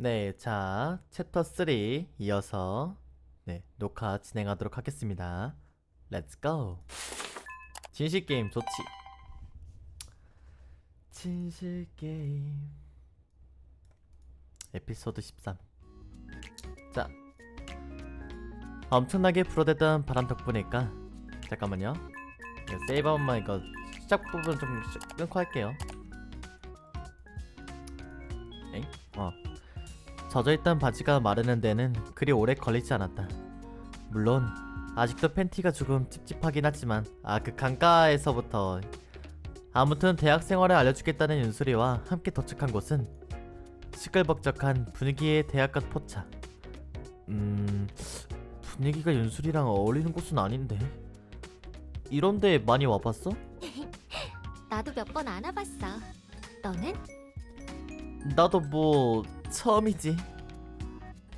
네, 자, 챕터 3 이어서 녹화 진행하도록 하겠습니다. Let's go. 진실 게임 좋지. 진실 게임 에피소드 13. 자, 엄청나게 불어대던 바람 덕분일까? 잠깐만요. 세이브 한 번만 이거 시작 부분 좀 끊고 할게요. 에잉? 젖어있던 바지가 마르는 데는 그리 오래 걸리지 않았다. 물론 아직도 팬티가 조금 찝찝하긴 하지만 그 강가에서부터 아무튼 대학 생활을 알려주겠다는 윤수리와 함께 도착한 곳은 시끌벅적한 분위기의 대학가 포차. 분위기가 윤수리랑 어울리는 곳은 아닌데. 이런데 많이 와봤어? 나도 몇 번 안 와봤어. 너는? 나도 뭐 처음이지.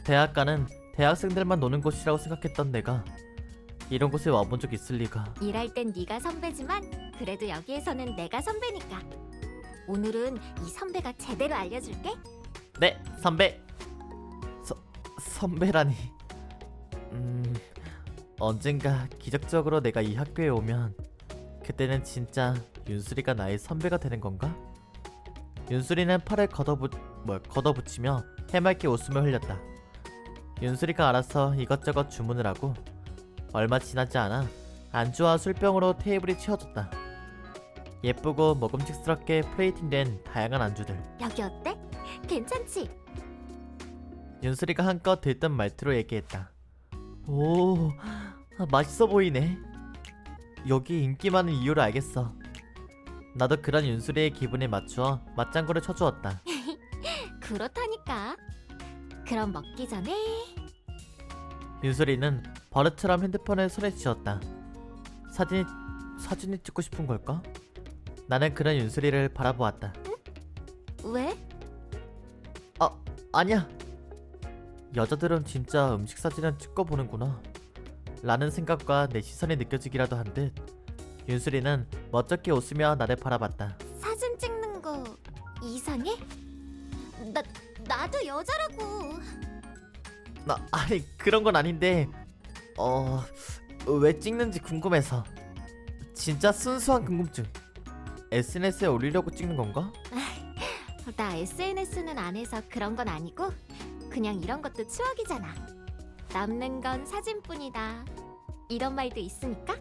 대학가는 대학생들만 노는 곳이라고 생각했던 내가 이런 곳에 와본 적 있을 리가. 일할 땐 네가 선배지만 그래도 여기에서는 내가 선배니까. 오늘은 이 선배가 제대로 알려줄게. 네, 선배. 선배라니. 언젠가 기적적으로 내가 이 학교에 오면 그때는 진짜 윤수리가 나의 선배가 되는 건가? 윤수리는 팔을 걷어붙이며 해맑게 웃음을 흘렸다. 윤수리가 알아서 이것저것 주문을 하고 얼마 지나지 않아 안주와 술병으로 테이블이 채워졌다. 예쁘고 먹음직스럽게 플레이팅된 다양한 안주들. 여기 어때? 괜찮지? 윤수리가 한껏 들뜬 말투로 얘기했다. 오, 맛있어 보이네. 여기 인기 많은 이유를 알겠어. 나도 그런 윤수리의 기분에 맞추어 맞장구를 쳐주었다. 그렇다니까. 그럼 먹기 전에 윤수리는 버릇처럼 핸드폰을 손에 쥐었다. 사진이 찍고 싶은 걸까? 나는 그런 윤수리를 바라보았다. 왜? 아니야. 여자들은 진짜 음식 사진은 찍어 보는구나 라는 생각과 내 시선이 느껴지기라도 한 듯 윤수리는 멋쩍게 웃으며 나를 바라봤다. 사진 찍는 거 이상해? 나도 여자라고. 아니 그런 건 아닌데 왜 찍는지 궁금해서. 진짜 순수한 궁금증. SNS에 올리려고 찍는 건가? 나 SNS는 안 해서 그런 건 아니고 그냥 이런 것도 추억이잖아. 남는 건 사진뿐이다. 이런 말도 있으니까.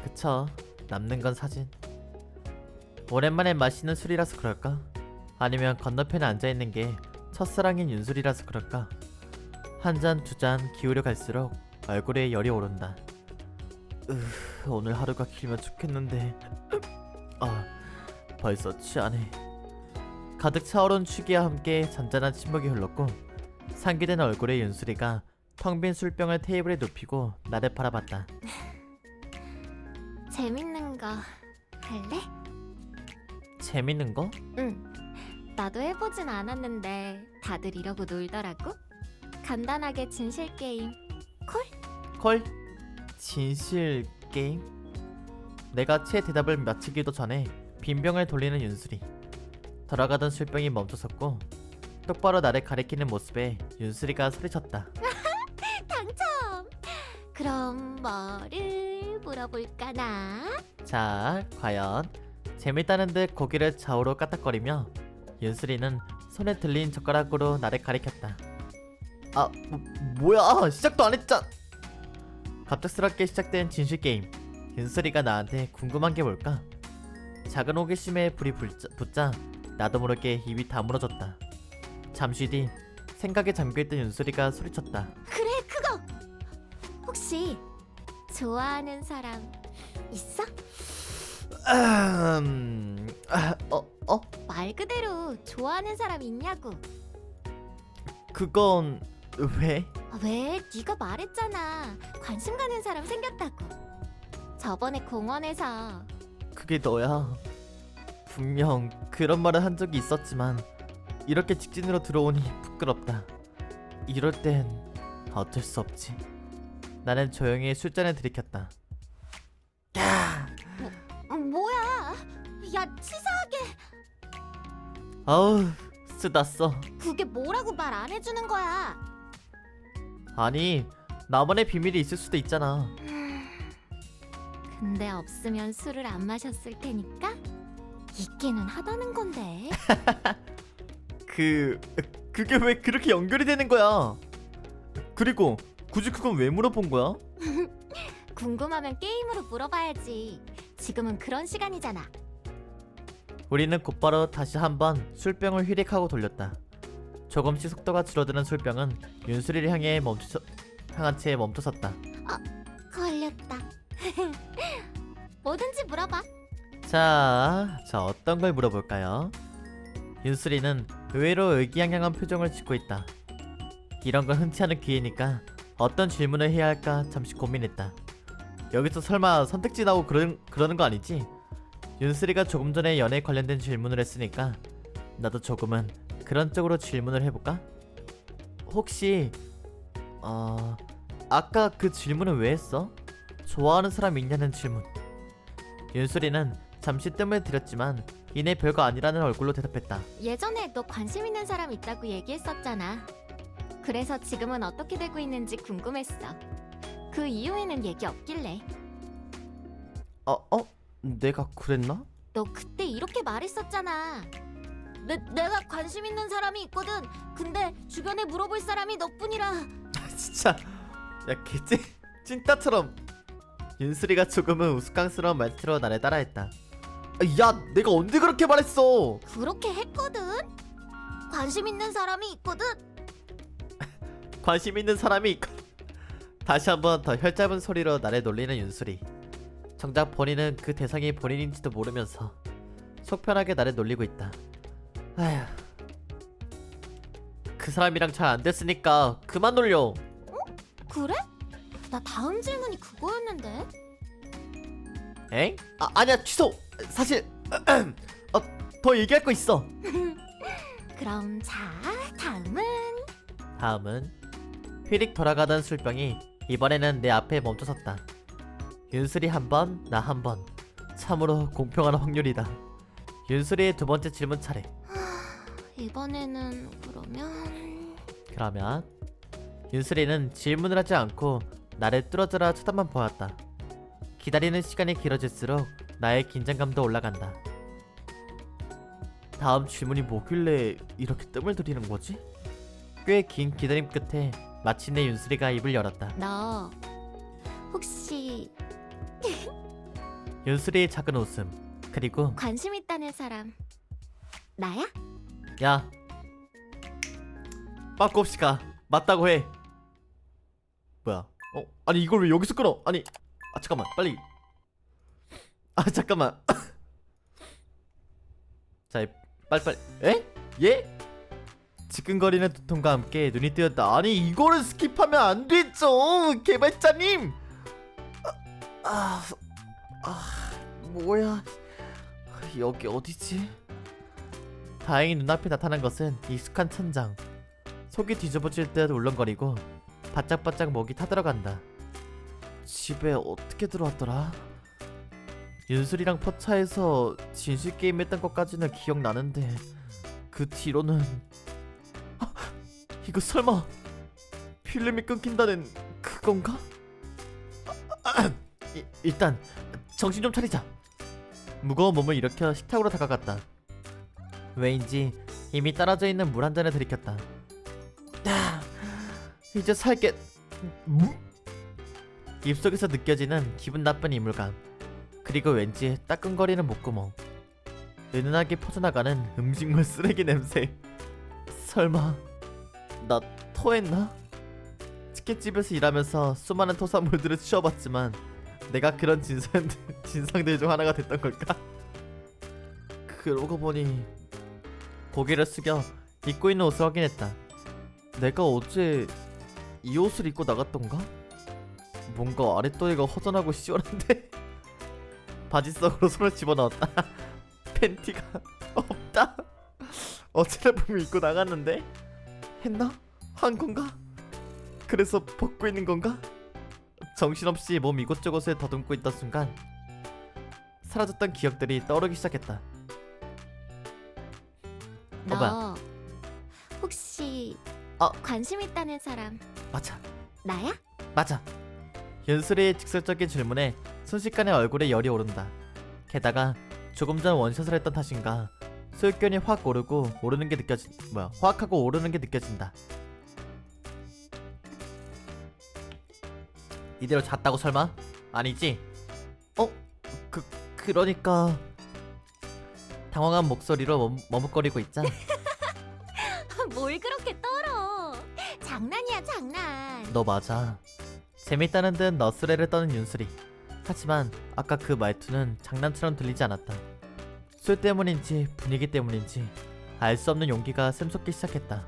그쵸, 남는 건 사진. 오랜만에 마시는 술이라서 그럴까? 아니면 건너편에 앉아있는 게 첫사랑인 윤술이라서 그럴까? 한 잔 두 잔 기울여 갈수록 얼굴에 열이 오른다. 오늘 하루가 길면 좋겠는데. 벌써 취하네. 가득 차오른 취기와 함께 잔잔한 침묵이 흘렀고 상기된 얼굴의 윤수리가 텅 빈 술병을 테이블에 눕히고 나를 바라봤다. 재밌는 거 할래? 재밌는 거? 응. 나도 해보진 않았는데 다들 이러고 놀더라고. 간단하게 진실 게임. 콜? 진실 게임? 내가 채 대답을 마치기도 전에 빈병을 돌리는 윤수리. 돌아가던 술병이 멈춰섰고 똑바로 나를 가리키는 모습에 윤수리가 소리쳤다. 당첨! 그럼 뭐를 물어볼까나? 자, 과연? 재밌다는 듯 고개를 좌우로 까딱거리며 윤수리는 손에 들린 젓가락으로 나를 가리켰다. 뭐야? 시작도 안 했잖아. 갑작스럽게 시작된 진실게임. 윤수리가 나한테 궁금한 게 뭘까? 작은 호기심에 불이 붙자 나도 모르게 입이 다물어졌다. 잠시 뒤 생각에 잠겨있던 윤수리가 소리쳤다. 그래, 그거! 혹시 좋아하는 사람 있어? 말 그대로 좋아하는 사람 있냐고. 그건 왜? 왜? 네가 말했잖아. 관심 가는 사람 생겼다고. 저번에 공원에서. 그게 너야. 분명 그런 말을 한 적이 있었지만 이렇게 직진으로 들어오니 부끄럽다. 이럴 땐 어쩔 수 없지. 나는 조용히 술잔을 들이켰다. 야! 뭐야? 야, 치사하게. 아우, 쓰다 써. 그게 뭐라고 말 안 해주는 거야? 아니, 나만의 비밀이 있을 수도 있잖아. 근데 없으면 술을 안 마셨을 테니까 있기는 하다는 건데. 그게 왜 그렇게 연결이 되는 거야? 그리고 굳이 그건 왜 물어본 거야? 궁금하면 게임으로 물어봐야지. 지금은 그런 시간이잖아. 우리는 곧바로 다시 한번 술병을 휘릭하고 돌렸다. 조금씩 속도가 줄어드는 술병은 윤수리를 향한 채 멈춰섰다. 걸렸다. 뭐든지 물어봐. 자 어떤 걸 물어볼까요? 윤수리는 의외로 의기양양한 표정을 짓고 있다. 이런 건 흔치 않은 기회니까 어떤 질문을 해야 할까 잠시 고민했다. 여기서 설마 선택지 나오고 그러는 거 아니지? 윤수리가 조금 전에 연애에 관련된 질문을 했으니까 나도 조금은 그런 쪽으로 질문을 해볼까? 혹시 아까 그 질문은 왜 했어? 좋아하는 사람 있냐는 질문. 윤수리는 잠시 뜸을 들였지만 이내 별거 아니라는 얼굴로 대답했다. 예전에 너 관심 있는 사람 있다고 얘기했었잖아. 그래서 지금은 어떻게 되고 있는지 궁금했어. 그 이후에는 얘기 없길래. 내가 그랬나? 너 그때 이렇게 말했었잖아. 내가 관심 있는 사람이 있거든. 근데 주변에 물어볼 사람이 너뿐이라. 진짜 야 개찐 찐따처럼. 윤수리가 조금은 우스꽝스러운 말투로 나를 따라했다. 야 내가 언제 그렇게 말했어? 그렇게 했거든. 관심 있는 사람이 있거든. 관심 있는 사람이 있고. 다시 한번 더 혈잡은 소리로 나를 놀리는 윤수리. 정작 본인은 그 대상이 본인인지도 모르면서 속편하게 나를 놀리고 있다. 아휴, 그 사람이랑 잘 안 됐으니까 그만 놀려. 그래? 나 다음 질문이 그거였는데. 엥? 아니야 취소. 사실 더 얘기할 거 있어. 그럼 자, 다음은 휘릭 돌아가던 술병이 이번에는 내 앞에 멈춰섰다. 윤수리 한 번, 나 한 번. 참으로 공평한 확률이다. 윤수리의 두 번째 질문 차례. 이번에는 그러면 윤수리는 질문을 하지 않고 나를 뚫어져라 쳐다만 보았다. 기다리는 시간이 길어질수록 나의 긴장감도 올라간다. 다음 질문이 뭐길래 이렇게 뜸을 들이는 거지? 꽤 긴 기다림 끝에 마침내 윤수리가 입을 열었다. 너 혹시 윤수리의 작은 웃음, 그리고 관심 있다는 사람 나야? 야 빠꾸 없이 가. 맞다고 해. 뭐야? 아니 이걸 왜 여기서 끊어? 아니 잠깐만 빨리. 잠깐만. 자 빨리. 에? 예? 지끈거리는 두통과 함께 눈이 뜨였다. 아니 이거를 스킵하면 안 되죠 개발자님. 뭐야 여기 어디지? 다행히 눈앞에 나타난 것은 익숙한 천장. 속이 뒤집어질 듯 울렁거리고 바짝바짝 목이 타들어간다. 집에 어떻게 들어왔더라? 윤술이랑 포차에서 진실게임 했던 것까지는 기억나는데 그 뒤로는 이거 설마 필름이 끊긴다는 그건가? 일단 정신 좀 차리자. 무거운 몸을 일으켜 식탁으로 다가갔다. 왜인지 이미 떨어져 있는 물 한 잔을 들이켰다. 이제 살게. 입속에서 느껴지는 기분 나쁜 이물감, 그리고 왠지 따끔거리는 목구멍, 은은하게 퍼져나가는 음식물 쓰레기 냄새. 설마 나 토했나? 치킨집에서 일하면서 수많은 토사물들을 치워봤지만 내가 그런 진상들 중 하나가 됐던 걸까? 그러고 보니 고개를 숙여 입고 있는 옷을 확인했다. 내가 어제 이 옷을 입고 나갔던가? 뭔가 아랫도리가 허전하고 시원한데? 바지 속으로 손을 집어넣었다. 팬티가 없다. 어제를 보면 입고 나갔는데? 했나? 한 건가? 그래서 벗고 있는 건가? 정신없이 몸 이곳저곳에 더듬고 있던 순간 사라졌던 기억들이 떠오르기 시작했다. 너 혹시 어. 관심 있다는 사람 맞아. 나야? 맞아. 윤수리의 직설적인 질문에 순식간에 얼굴에 열이 오른다. 게다가 조금 전 원샷을 했던 탓인가 소유견이 확 오르고 오르는 게 확하고 오르는 게 느껴진다. 이대로 잤다고 설마? 아니지? 그러니까 당황한 목소리로 머뭇거리고 있자. 뭘 그렇게 떨어? 장난이야 장난. 너 맞아. 재밌다는 듯 너스레를 떠는 윤수리. 하지만 아까 그 말투는 장난처럼 들리지 않았다. 술 때문인지 분위기 때문인지 알 수 없는 용기가 샘솟기 시작했다.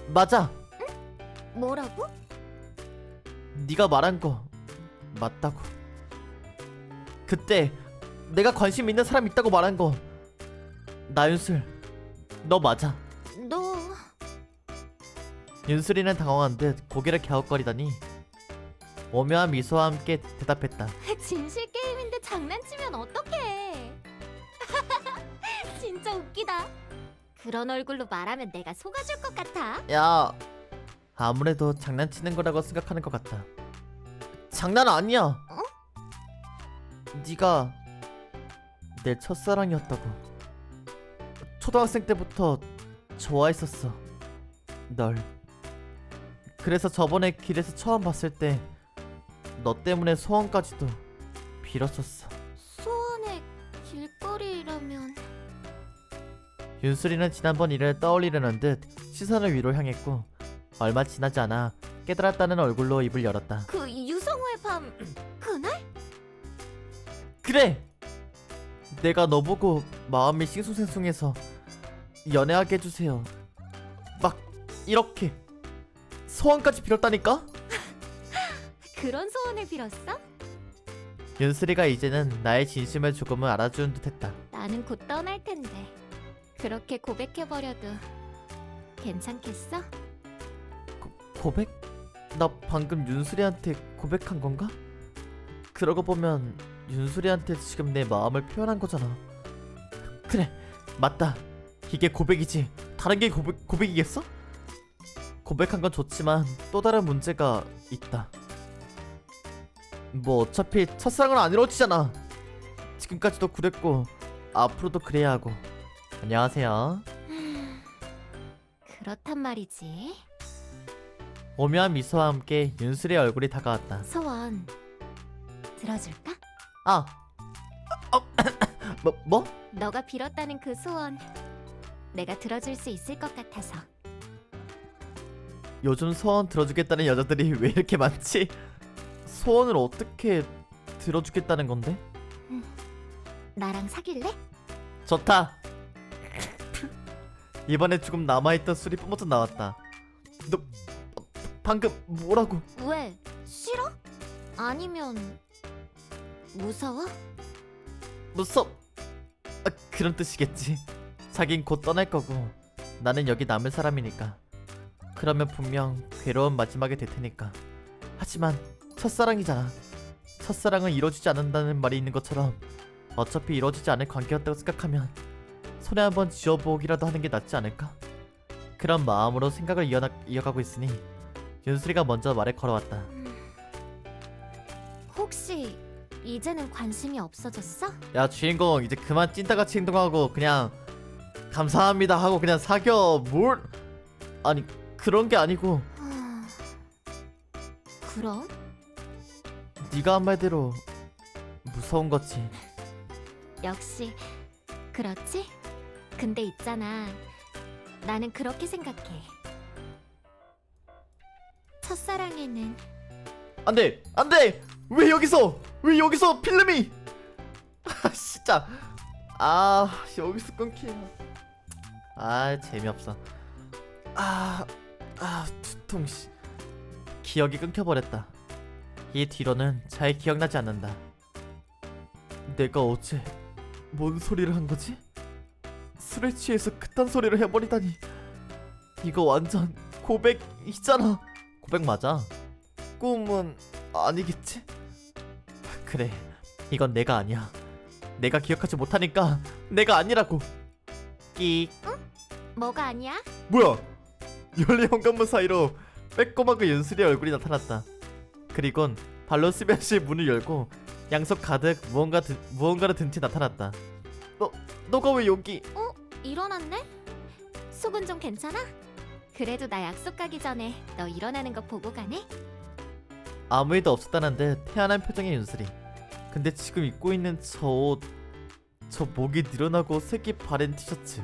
맞아. 뭐라고? 네가 말한 거 맞다고. 그때 내가 관심 있는 사람 있다고 말한 거 나윤슬 너 맞아. 너 윤슬이는 당황한 듯 고개를 갸웃거리더니 오묘한 미소와 함께 대답했다. 진실 게임인데 장난치면 어떡해? 진짜 웃기다. 그런 얼굴로 말하면 내가 속아줄 것 같아. 야, 아무래도 장난치는 거라고 생각하는 것 같다. 장난 아니야. 네가 내 첫사랑이었다고. 초등학생 때부터 좋아했었어, 널. 그래서 저번에 길에서 처음 봤을 때 너 때문에 소원까지도 빌었었어. 소원의 길거리라면 윤수리는 지난번 일을 떠올리려는 듯 시선을 위로 향했고 얼마 지나지 않아 깨달았다는 얼굴로 입을 열었다. 그 유성우의 밤 그날? 그래! 내가 너 보고 마음이 싱숭생숭해서 연애하게 해주세요 막 이렇게 소원까지 빌었다니까? 그런 소원을 빌었어? 윤수리가 이제는 나의 진심을 조금은 알아주는 듯했다. 나는 곧 떠날 텐데 그렇게 고백해버려도 괜찮겠어? 고백? 나 방금 윤수리한테 고백한 건가? 그러고 보면 윤수리한테 지금 내 마음을 표현한 거잖아. 그래, 맞다. 이게 고백이지. 다른 게 고백이겠어? 고백한 건 좋지만 또 다른 문제가 있다. 뭐 어차피 첫사랑은 안 이루어지잖아. 지금까지도 그랬고 앞으로도 그래야 하고. 안녕하세요. 그렇단 말이지. 오묘한 미소와 함께 윤수리의 얼굴이 다가왔다. 소원 들어줄까? 아, 뭐? 너가 빌었다는 그 소원 내가 들어줄 수 있을 것 같아서. 요즘 소원 들어주겠다는 여자들이 왜 이렇게 많지? 소원을 어떻게 들어주겠다는 건데? 나랑 사귈래? 좋다. 이번에 조금 남아있던 술이 뿜어져 나왔다. 너 방금 뭐라고? 왜? 싫어? 아니면 무서워? 그런 뜻이겠지. 자긴 곧 떠날 거고 나는 여기 남을 사람이니까. 그러면 분명 괴로운 마지막이 될 테니까. 하지만 첫사랑이잖아. 첫사랑은 이루어지지 않는다는 말이 있는 것처럼 어차피 이루어지지 않을 관계였다고 생각하면 손에 한번 쥐어보기라도 하는 게 낫지 않을까? 그런 마음으로 생각을 이어가고 있으니 윤수리가 먼저 말을 걸어왔다. 혹시 이제는 관심이 없어졌어? 야, 주인공 이제 그만 찐따같이 행동하고 그냥 감사합니다 하고 그냥 사겨. 뭘? 아니, 그런 게 아니고 그럼? 네가 한 말대로 무서운 거지. 역시 그렇지? 근데 있잖아, 나는 그렇게 생각해. 첫사랑에는 안돼, 안돼. 왜 여기서 필름이? 진짜. 여기서 끊기면 재미없어. 두통. 기억이 끊겨버렸다. 이 뒤로는 잘 기억나지 않는다. 내가 어제 뭔 소리를 한 거지? 술에 취해서 그딴 소리를 해버리다니. 이거 완전 고백이잖아. 고백 맞아. 꿈은 아니겠지? 그래, 이건 내가 아니야. 내가 기억하지 못하니까 내가 아니라고. 끼. 뭐가 아니야? 뭐야? 열린 현관문 사이로 빼꼼하고 윤슬이의 얼굴이 나타났다. 그리곤 발로 스며시 문을 열고 양손 가득 무언가를 든 채 나타났다. 너가 왜 여기? 일어났네? 속은 좀 괜찮아? 그래도 나 약속 가기 전에 너 일어나는 거 보고 가네? 아무 일도 없었다는 듯 태연한 표정의 윤슬이. 근데 지금 입고 있는 저 옷, 저 목이 늘어나고 색이 바랜 티셔츠,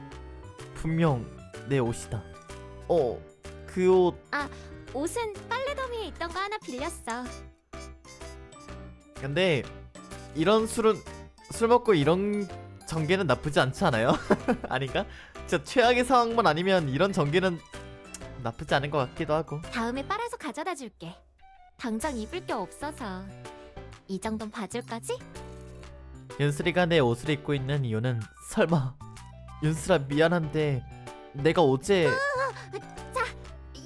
분명 내 옷이다. 그 옷. 옷은 빨래 더미에 있던 거 하나 빌렸어. 근데 이런 술 먹고 이런 전개는 나쁘지 않지 않아요? 아닌가? 진짜 최악의 상황만 아니면 이런 전개는 나쁘지 않은 것 같기도 하고. 다음에 빨아서 가져다 줄게. 당장 입을 게 없어서. 이 정도는 봐줄 거지? 윤슬이가 내 옷을 입고 있는 이유는 설마 윤슬아 미안한데 내가 어제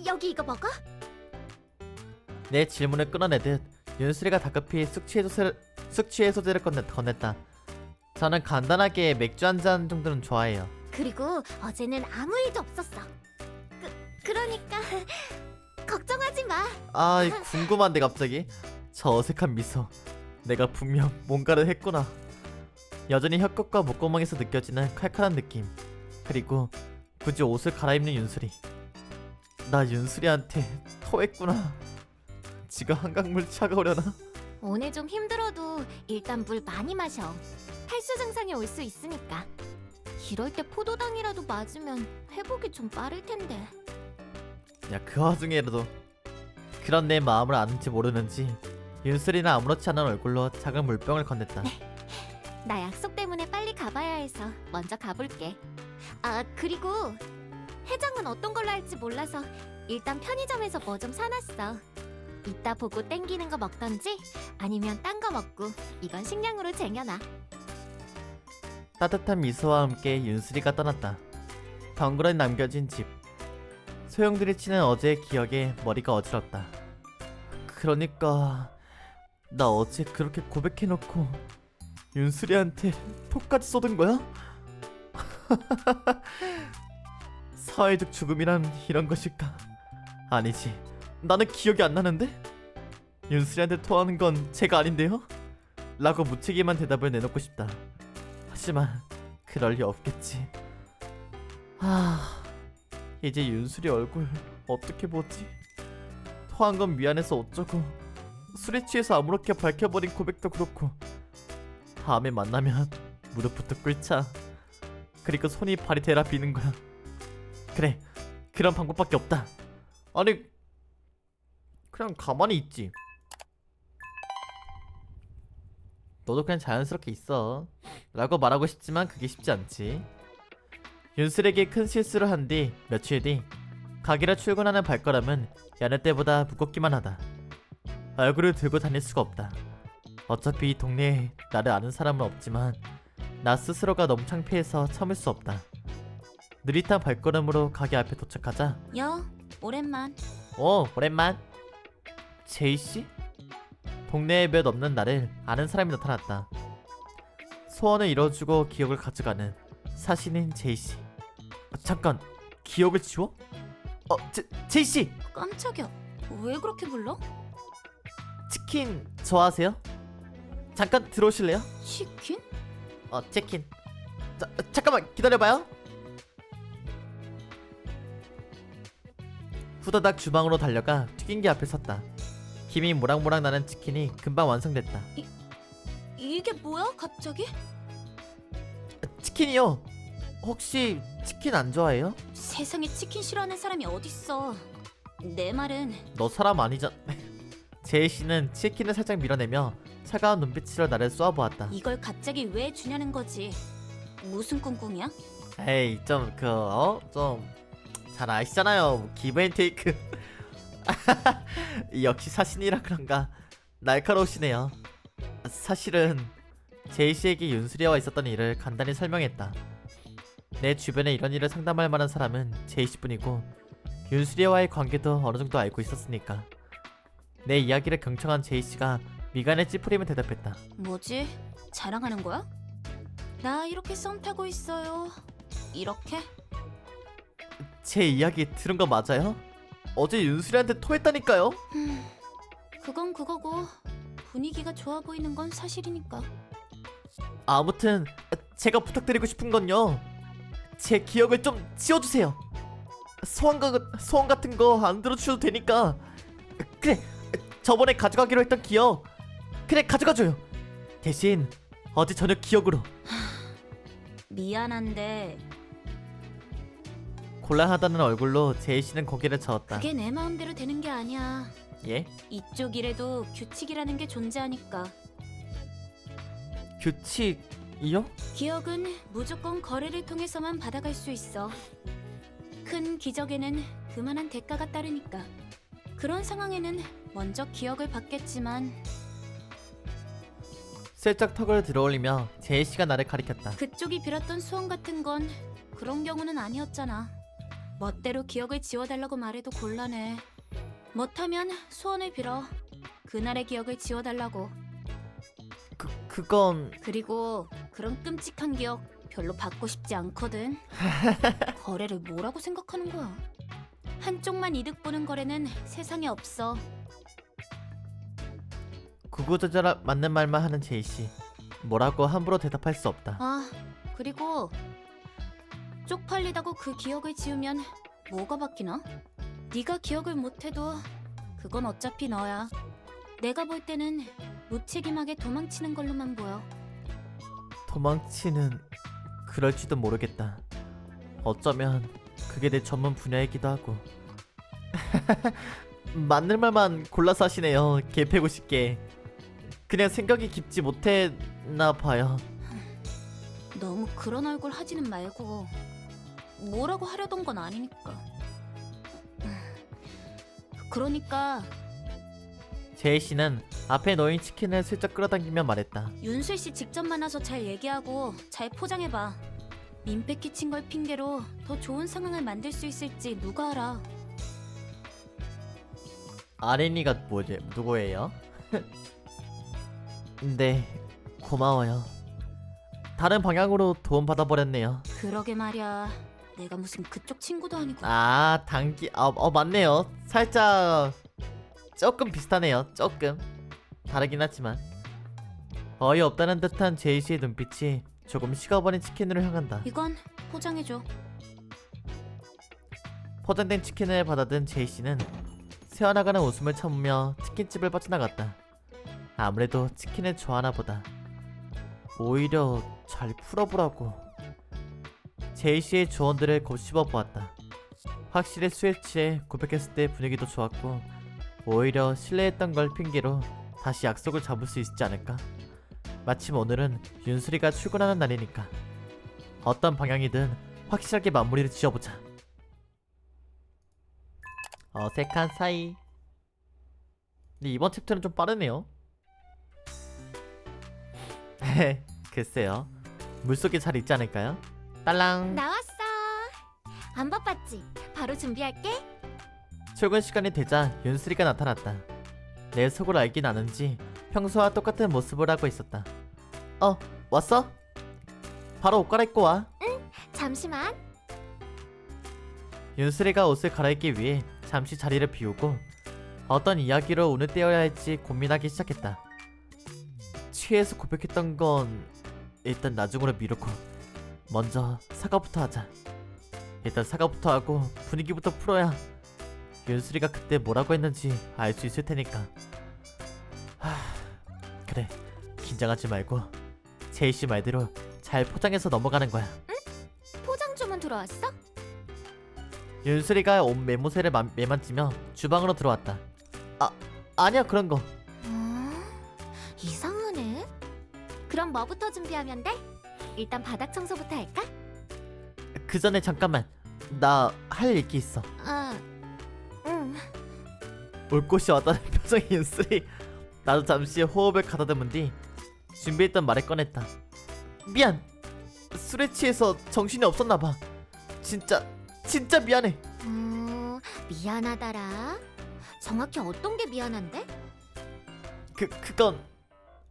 여기 이거 먹어? 내 질문을 끊어내듯 윤슬이가 다급히 숙취 해소제를 건넸다. 저는 간단하게 맥주 한 잔 정도는 좋아해요. 그리고 어제는 아무 일도 없었어. 그러니까 걱정하지 마. 궁금한데 갑자기 저 어색한 미소. 내가 분명 뭔가를 했구나. 여전히 혀끝과 목구멍에서 느껴지는 칼칼한 느낌. 그리고 굳이 옷을 갈아입는 윤슬이. 나 윤슬이한테 토했구나. 지가 한강물 차가우려나? 오늘 좀 힘들어도 일단 물 많이 마셔. 탈수 증상이 올 수 있으니까. 이럴 때 포도당이라도 맞으면 회복이 좀 빠를 텐데. 야, 그 와중에라도 그런 내 마음을 아는지 모르는지 윤슬이는 아무렇지 않은 얼굴로 작은 물병을 건넸다. 나 약속 때문에 빨리 가봐야 해서 먼저 가볼게. 그리고 해장은 어떤 걸로 할지 몰라서 일단 편의점에서 뭐 좀 사놨어. 이따 보고 땡기는 거 먹던지 아니면 딴 거 먹고 이건 식량으로 쟁여놔. 따뜻한 미소와 함께 윤슬이가 떠났다. 덩그러니 남겨진 집. 소용돌이 치는 어제의 기억에 머리가 어지럽다. 그러니까 나 어제 그렇게 고백해놓고 윤슬이한테 톡까지 쏟은 거야? 사회적 죽음이란 이런 것일까? 아니지, 나는 기억이 안 나는데? 윤슬이한테 토하는 건 제가 아닌데요? 라고 무책임한 대답을 내놓고 싶다. 하지만 그럴 리 없겠지. 이제 윤슬이 얼굴 어떻게 보지? 토한 건 미안해서 어쩌고, 술에 취해서 아무렇게 밝혀버린 고백도 그렇고, 다음에 만나면 무릎부터 꿇자. 그리고 손이 발이 되라 비는 거야. 그래, 그런 방법밖에 없다. 아니, 그냥 가만히 있지. 너도 그냥 자연스럽게 있어 라고 말하고 싶지만 그게 쉽지 않지. 윤슬에게 큰 실수를 한 뒤 며칠 뒤 가게로 출근하는 발걸음은 여느 때보다 무겁기만 하다. 얼굴을 들고 다닐 수가 없다. 어차피 이 동네에 나를 아는 사람은 없지만 나 스스로가 너무 창피해서 참을 수 없다. 느릿한 발걸음으로 가게 앞에 도착하자. 여, 오랜만. 오랜만. 제이씨? 동네에 몇 없는 나를 아는 사람이 나타났다. 소원을 이뤄주고 기억을 가져가는 사신인 제이씨. 잠깐, 기억을 지워? 제이씨! 깜짝이야. 왜 그렇게 불러? 치킨 좋아하세요? 잠깐 들어오실래요? 치킨? 치킨. 잠깐만 기다려봐요. 후다닥 주방으로 달려가 튀김기 앞에 섰다. 김이 모락모락 나는 치킨이 금방 완성됐다. 이게 뭐야 갑자기? 치킨이요. 혹시 치킨 안 좋아해요? 세상에 치킨 싫어하는 사람이 어딨어. 내 말은 너 사람 아니잖아. 제이씨는 치킨을 살짝 밀어내며 차가운 눈빛으로 나를 쏘아보았다. 이걸 갑자기 왜 주냐는 거지. 무슨 꿍꿍이야? 에이, 좀 잘 아시잖아요. 기브앤테이크. 역시 사신이라 그런가 날카로우시네요. 사실은 제이씨에게 윤수리와 있었던 일을 간단히 설명했다. 내 주변에 이런 일을 상담할 만한 사람은 제이씨뿐이고 윤수리와의 관계도 어느 정도 알고 있었으니까. 내 이야기를 경청한 제이씨가 미간에 찌푸리며 대답했다. 뭐지? 자랑하는 거야? 나 이렇게 썸 타고 있어요. 이렇게? 제 이야기 들은 거 맞아요? 어제 윤수리한테 토했다니까요? 그건 그거고 분위기가 좋아 보이는 건 사실이니까. 아무튼 제가 부탁드리고 싶은 건요, 제 기억을 좀 지워주세요. 소원 같은 거 안 들어주셔도 되니까. 그래, 저번에 가져가기로 했던 기억, 그래 가져가줘요. 대신 어제 저녁 기억으로. 미안한데 곤란하다는 얼굴로 제이 씨는 고개를 저었다. 그게 내 마음대로 되는 게 아니야. 예? 이쪽 일에도 규칙이라는 게 존재하니까. 규칙이요? 기억은 무조건 거래를 통해서만 받아갈 수 있어. 큰 기적에는 그만한 대가가 따르니까. 그런 상황에는 먼저 기억을 받겠지만 슬쩍 턱을 들어올리며 제이 씨가 나를 가리켰다. 그쪽이 빌었던 소원 같은 건 그런 경우는 아니었잖아. 멋대로 기억을 지워달라고 말해도 곤란해. 못하면 소원을 빌어. 그날의 기억을 지워달라고. 그건 그리고 그런 끔찍한 기억 별로 받고 싶지 않거든. 거래를 뭐라고 생각하는 거야? 한쪽만 이득 보는 거래는 세상에 없어. 구구절절 맞는 말만 하는 제이 씨. 뭐라고 함부로 대답할 수 없다. 아, 그리고 쪽팔리다고 그 기억을 지우면 뭐가 바뀌나? 네가 기억을 못해도 그건 어차피 너야. 내가 볼 때는 무책임하게 도망치는 걸로만 보여. 도망치는, 그럴지도 모르겠다. 어쩌면 그게 내 전문 분야이기도 하고. 맞는 말만 골라서 하시네요. 개 패고 싶게. 그냥 생각이 깊지 못했나 봐요. 너무 그런 얼굴 하지는 말고. 뭐라고 하려던 건 아니니까. 그러니까 제이 씨는 앞에 놓인 치킨을 슬쩍 끌어당기며 말했다. 윤슬 씨 직접 만나서 잘 얘기하고 잘 포장해봐. 민폐 끼친 걸 핑계로 더 좋은 상황을 만들 수 있을지 누가 알아. 아린이가 누구예요? 네, 고마워요. 다른 방향으로 도움 받아버렸네요. 그러게 말이야. 내가 무슨 그쪽 친구도 아니고. 아, 맞네요. 살짝 조금 비슷하네요. 조금 다르긴 하지만. 어이없다는 듯한 제이 씨의 눈빛이 조금 식어버린 치킨으로 향한다. 이건 포장해줘. 포장된 치킨을 받아든 제이 씨는 새어나가는 웃음을 참으며 치킨집을 빠져나갔다. 아무래도 치킨을 좋아하나 보다. 오히려 잘 풀어보라고. 제이 씨의 조언들을 곱씹어 보았다. 확실히 술에 취해 고백했을 때 분위기도 좋았고, 오히려 실례했던 걸 핑계로 다시 약속을 잡을 수 있지 않을까? 마침 오늘은 윤수리가 출근하는 날이니까 어떤 방향이든 확실하게 마무리를 지어보자. 어색한 사이. 근데 이번 챕터는 좀 빠르네요. 글쎄요, 물속에 잘 있지 않을까요? 딸랑. 나왔어. 안 바빴지? 바로 준비할게. 출근 시간이 되자 윤수리가 나타났다. 내 속을 알긴 아는지 평소와 똑같은 모습을 하고 있었다. 왔어? 바로 옷 갈아입고 와. 잠시만. 윤수리가 옷을 갈아입기 위해 잠시 자리를 비우고 어떤 이야기로 운을 떼어야 할지 고민하기 시작했다. 취해서 고백했던 건 일단 나중으로 미루고 먼저 사과부터 하자. 일단 사과부터 하고 분위기부터 풀어야 윤수리가 그때 뭐라고 했는지 알 수 있을 테니까. 그래, 긴장하지 말고 제이씨 말대로 잘 포장해서 넘어가는 거야. 포장 주문 들어왔어? 윤수리가 옷 매무새를 매만지며 주방으로 들어왔다. 아니야, 그런 거. 이상하네. 그럼 뭐부터 준비하면 돼? 일단 바닥 청소부터 할까? 그 전에 잠깐만, 나 할 얘기 있어. 응. 올 곳이 왔다는 표정의 윤수리. 나도 잠시 호흡을 가다듬은 뒤 준비했던 말을 꺼냈다. 미안, 술에 취해서 정신이 없었나봐. 진짜 미안해. 미안하다라. 정확히 어떤 게 미안한데? 그건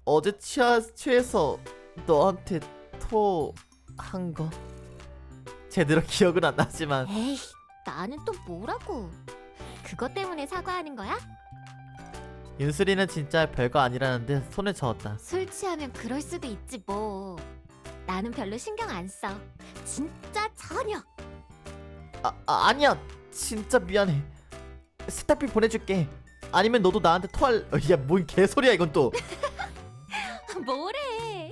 어제 취해서 너한테 토한 거. 제대로 기억은 안 나지만 에이, 나는 또 뭐라고? 그것 때문에 사과하는 거야? 윤수리는 진짜 별거 아니라는 듯 손을 저었다. 술 취하면 그럴 수도 있지 뭐. 나는 별로 신경 안 써. 진짜 전혀. 아니야. 진짜 미안해. 세탁비 보내줄게. 아니면 너도 나한테 토할... 야, 뭔 개소리야 이건 또. 뭐래?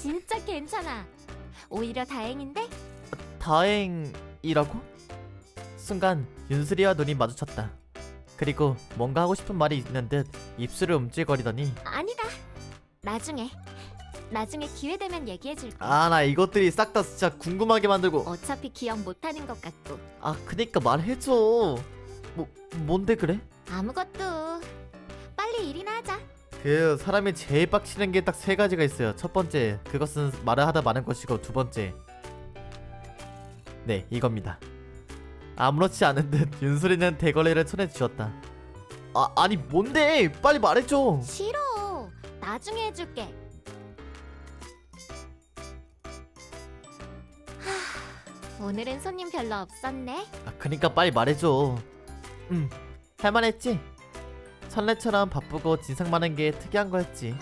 진짜 괜찮아. 오히려 다행인데? 다행이라고? 순간 윤수리와 눈이 마주쳤다. 그리고 뭔가 하고 싶은 말이 있는 듯 입술을 움찔거리더니 아니다. 나중에 기회 되면 얘기해줄게. 아, 나 이것들이 싹 다 진짜 궁금하게 만들고. 어차피 기억 못하는 것 같고. 아, 그니까 말해줘. 뭔데 그래? 아무것도. 빨리 일이나 하자. 그 사람이 제일 빡치는 게 딱 세 가지가 있어요. 첫 번째, 그것은 말을 하다 마는 것이고, 두 번째, 네, 이겁니다. 아무렇지 않은 듯 윤수리는 대걸레를 손에 쥐었다. 아니 뭔데? 빨리 말해줘. 싫어. 나중에 해줄게. 오늘은 손님 별로 없었네. 그니까 빨리 말해줘. 할만했지? 설레처럼 바쁘고 진상 많은 게 특이한 거였지.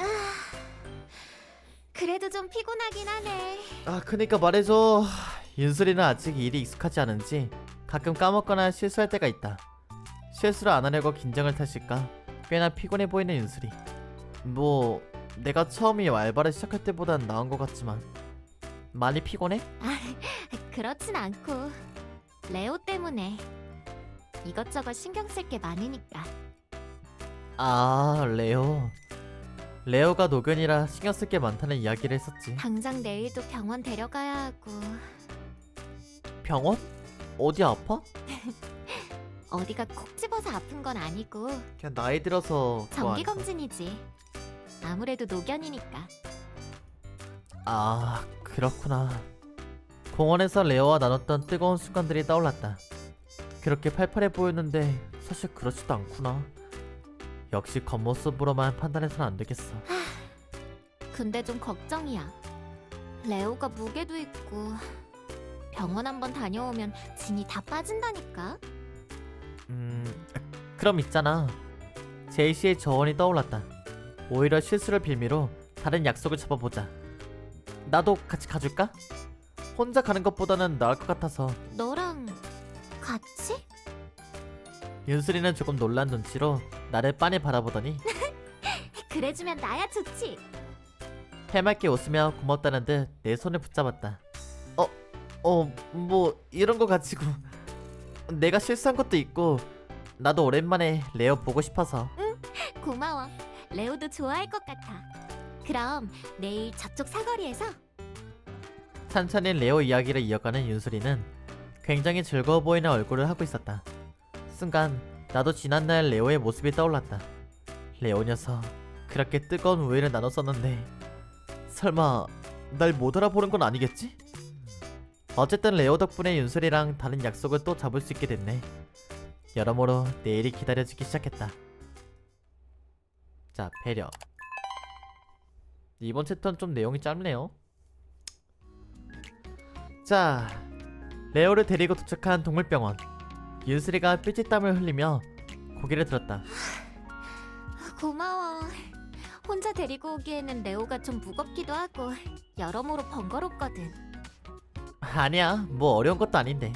그래도 좀 피곤하긴 하네. 그니까 말해줘. 윤수리는 아직 일이 익숙하지 않은지 가끔 까먹거나 실수할 때가 있다. 실수를 안 하려고 긴장을 탔을까 꽤나 피곤해 보이는 윤수리. 뭐 내가 처음에 알바를 시작할 때보단 나은 것 같지만 많이 피곤해? 그렇진 않고 레오 때문에 이것저것 신경 쓸 게 많으니까. 레오가 노견이라 신경 쓸 게 많다는 이야기를 했었지. 당장 내일도 병원 데려가야 하고. 병원? 어디 아파? 어디가 콕 집어서 아픈 건 아니고 그냥 나이 들어서 정기 검진이지. 아무래도 노견이니까. 그렇구나. 공원에서 레오와 나눴던 뜨거운 순간들이 떠올랐다. 그렇게 팔팔해 보였는데 사실 그렇지도 않구나. 역시 겉모습으로만 판단해서는 안 되겠어. 근데 좀 걱정이야. 레오가 무게도 있고 병원 한번 다녀오면 진이 다 빠진다니까. 그럼 있잖아. 제이씨의 저원이 떠올랐다. 오히려 실수를 빌미로 다른 약속을 잡아보자. 나도 같이 가줄까? 혼자 가는 것보다는 나을 것 같아서. 너랑 같이? 윤수리는 조금 놀란 눈치로 나를 빤히 바라보더니 그래주면 나야 좋지. 해맑게 웃으며 고맙다는 듯 내 손을 붙잡았다. 뭐 이런 거 가지고 내가 실수한 것도 있고 나도 오랜만에 레오 보고 싶어서. 고마워. 레오도 좋아할 것 같아. 그럼 내일 저쪽 사거리에서. 천천히 레오 이야기를 이어가는 윤수리는 굉장히 즐거워 보이는 얼굴을 하고 있었다. 순간 나도 지난날 레오의 모습이 떠올랐다. 레오 녀석 그렇게 뜨거운 우애를 나눴었는데 설마 날 못 알아보는 건 아니겠지? 어쨌든 레오 덕분에 윤수리랑 다른 약속을 또 잡을 수 있게 됐네. 여러모로 내일이 기다려지기 시작했다. 자, 배려. 이번 챕터는 좀 내용이 짧네요. 자, 레오를 데리고 도착한 동물병원. 윤수리가 삐짓땀을 흘리며 고개를 들었다. 고마워. 혼자 데리고 오기에는 레오가 좀 무겁기도 하고 여러모로 번거롭거든. 아니야, 뭐 어려운 것도 아닌데.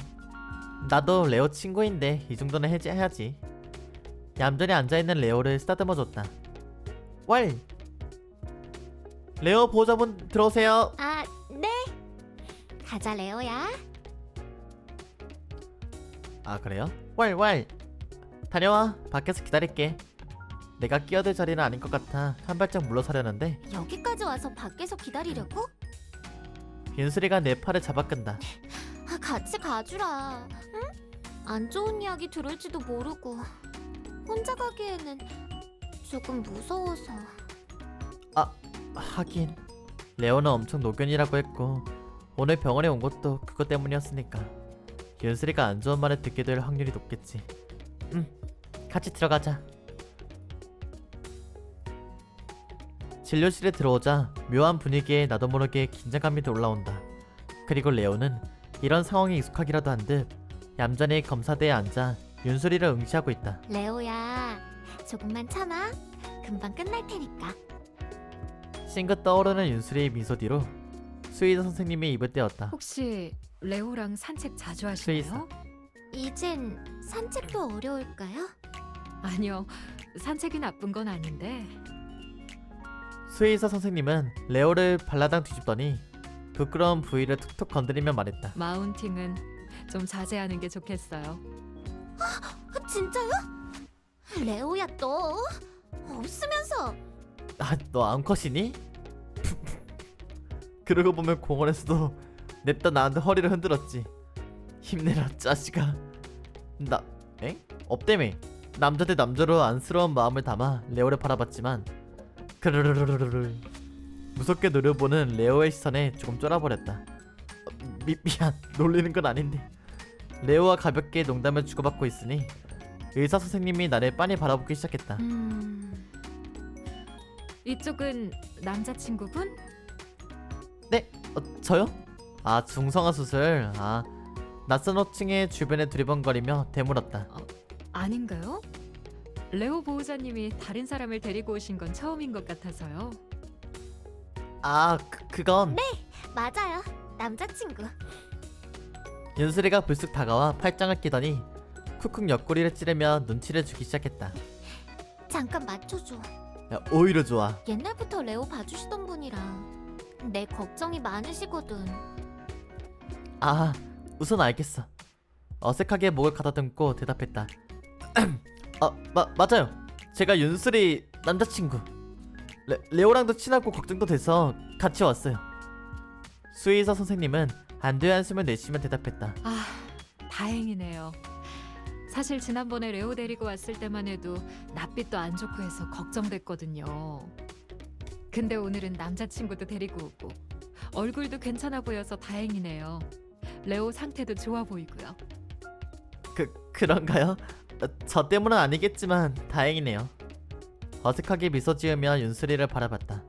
나도 레오 친구인데 이 정도는 해야지. 얌전히 앉아있는 레오를 쓰다듬어줬다. 왈! 레오 보호자분 들어오세요. 네. 가자 레오야. 그래요? 왈. 다녀와. 밖에서 기다릴게. 내가 끼어들 자리는 아닌 것 같아 한 발짝 물러서려는데 여기까지 와서 밖에서 기다리려고? 윤수리가 내 팔을 잡아 끈다. 같이 가주라. 응? 안 좋은 이야기 들을지도 모르고 혼자 가기에는 조금 무서워서. 하긴 레오는 엄청 노견이라고 했고 오늘 병원에 온 것도 그것 때문이었으니까 윤수리가 안 좋은 말을 듣게 될 확률이 높겠지. 같이 들어가자. 진료실에 들어오자 묘한 분위기에 나도 모르게 긴장감이 올라온다. 그리고 레오는 이런 상황에 익숙하기라도 한 듯 얌전히 검사대에 앉아 윤수리를 응시하고 있다. 레오야, 조금만 참아. 금방 끝날 테니까. 싱긋 떠오르는 윤수리의 미소 뒤로 수의사 선생님이 입을 떼었다. 혹시 레오랑 산책 자주 수의사. 하시나요? 이젠 산책도 어려울까요? 아니요, 산책이 나쁜 건 아닌데 수의사 선생님은 레오를 발라당 뒤집더니 부끄러운 부위를 툭툭 건드리며 말했다. 마운팅은 좀 자제하는 게 좋겠어요. 진짜요? 레오야 너 없으면서. 아, 너 암컷이니? 그러고 보면 공원에서도 냅다 나한테 허리를 흔들었지. 힘내라 짜식아. 나 엥? 없대며. 남자 대 남자로 안쓰러운 마음을 담아 레오를 바라봤지만 그르르르르르 무섭게 노려보는 레오의 시선에 조금 쫄아버렸다. 미안, 놀리는 건 아닌데. 레오와 가볍게 농담을 주고받고 있으니 의사 선생님이 나를 빤히 바라보기 시작했다. 이쪽은 남자친구분? 네? 저요? 아, 중성화 수술. 아, 낯선 호칭에 주변에 두리번거리며 되물었다. 아닌가요? 레오 보호자님이 다른 사람을 데리고 오신 건 처음인 것 같아서요. 아, 그건 맞아요. 남자친구. 윤수리가 불쑥 다가와 팔짱을 끼더니 쿡쿡 옆구리를 찌르며 눈치를 주기 시작했다. 잠깐 맞춰줘. 야, 오히려 좋아. 옛날부터 레오 봐주시던 분이라 내 걱정이 많으시거든. 아, 우선 알겠어. 어색하게 목을 가다듬고 대답했다. 맞아요. 제가 윤수리 남자친구. 레오랑도 친하고 걱정도 돼서 같이 왔어요. 수의사 선생님은 안도의 한숨을 내쉬며 대답했다. 아, 다행이네요. 사실 지난번에 레오 데리고 왔을 때만 해도 낯빛도 안 좋고 해서 걱정됐거든요. 근데 오늘은 남자친구도 데리고 오고 얼굴도 괜찮아 보여서 다행이네요. 레오 상태도 좋아 보이고요. 그런가요? 저 때문은 아니겠지만 다행이네요. 어색하게 미소 지으며 윤수리를 바라봤다.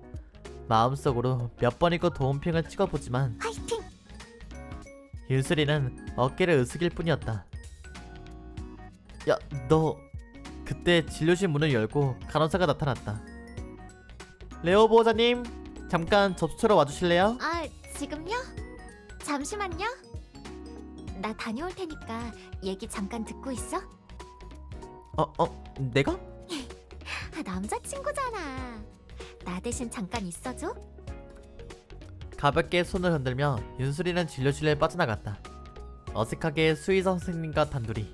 마음속으로 몇 번이고 도움핑을 찍어보지만 화이팅! 윤수리는 어깨를 으스길 뿐이었다. 야, 너 그때 진료실 문을 열고 간호사가 나타났다. 레오 보호자님, 잠깐 접수처로 와주실래요? 아, 지금요? 잠시만요. 나 다녀올 테니까 얘기 잠깐 듣고 있어. 내가? 아, 남자친구잖아. 나 대신 잠깐 있어줘. 가볍게 손을 흔들며 윤수리는 진료실에 빠져나갔다. 어색하게 수의사 선생님과 단둘이,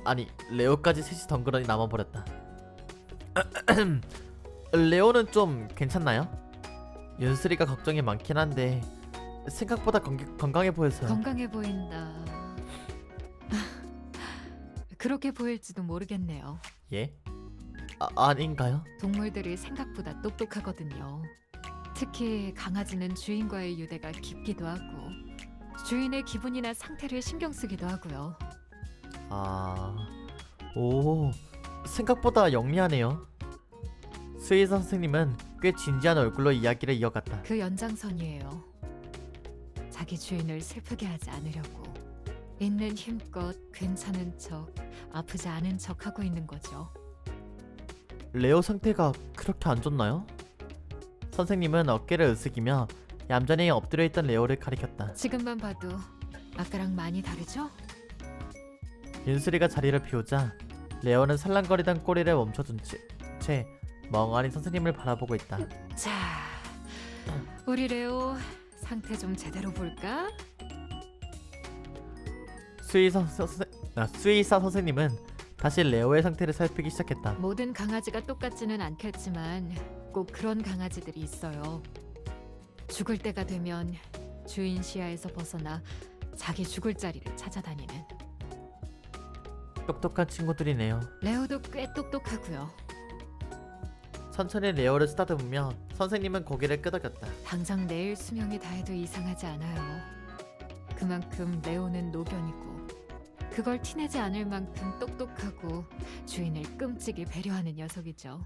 아니 레오까지 셋이 덩그러니 남아버렸다. 레오는 좀 괜찮나요? 윤수리가 걱정이 많긴 한데 생각보다 건강해 보여서요. 건강해 보인다. 그렇게 보일지도 모르겠네요. 예? 아닌가요? 동물들이 생각보다 똑똑하거든요. 특히 강아지는 주인과의 유대가 깊기도 하고 주인의 기분이나 상태를 신경 쓰기도 하고요. 오, 생각보다 영리하네요. 수의사 선생님은 꽤 진지한 얼굴로 이야기를 이어갔다. 그 연장선이에요. 자기 주인을 슬프게 하지 않으려고 있는 힘껏 괜찮은 척, 아프지 않은 척 하고 있는 거죠. 레오 상태가 그렇게 안 좋나요? 선생님은 어깨를 으쓱이며 얌전히 엎드려 있던 레오를 가리켰다. 지금만 봐도 아까랑 많이 다르죠? 윤수리가 자리를 비우자 레오는 살랑거리던 꼬리를 멈춰둔 채 멍하니 선생님을 바라보고 있다. 자, 우리 레오 상태 좀 제대로 볼까? 수의사 선생님은 다시 레오의 상태를 살피기 시작했다. 모든 강아지가 똑같지는 않겠지만 꼭 그런 강아지들이 있어요. 죽을 때가 되면 주인 시야에서 벗어나 자기 죽을 자리를 찾아다니는. 똑똑한 친구들이네요. 레오도 꽤 똑똑하고요. 천천히 레오를 쓰다듬으며 선생님은 고개를 끄덕였다. 당장 내일 수명이 다해도 이상하지 않아요. 그만큼 레오는 노견이고 그걸 티내지 않을 만큼 똑똑하고 주인을 끔찍이 배려하는 녀석이죠.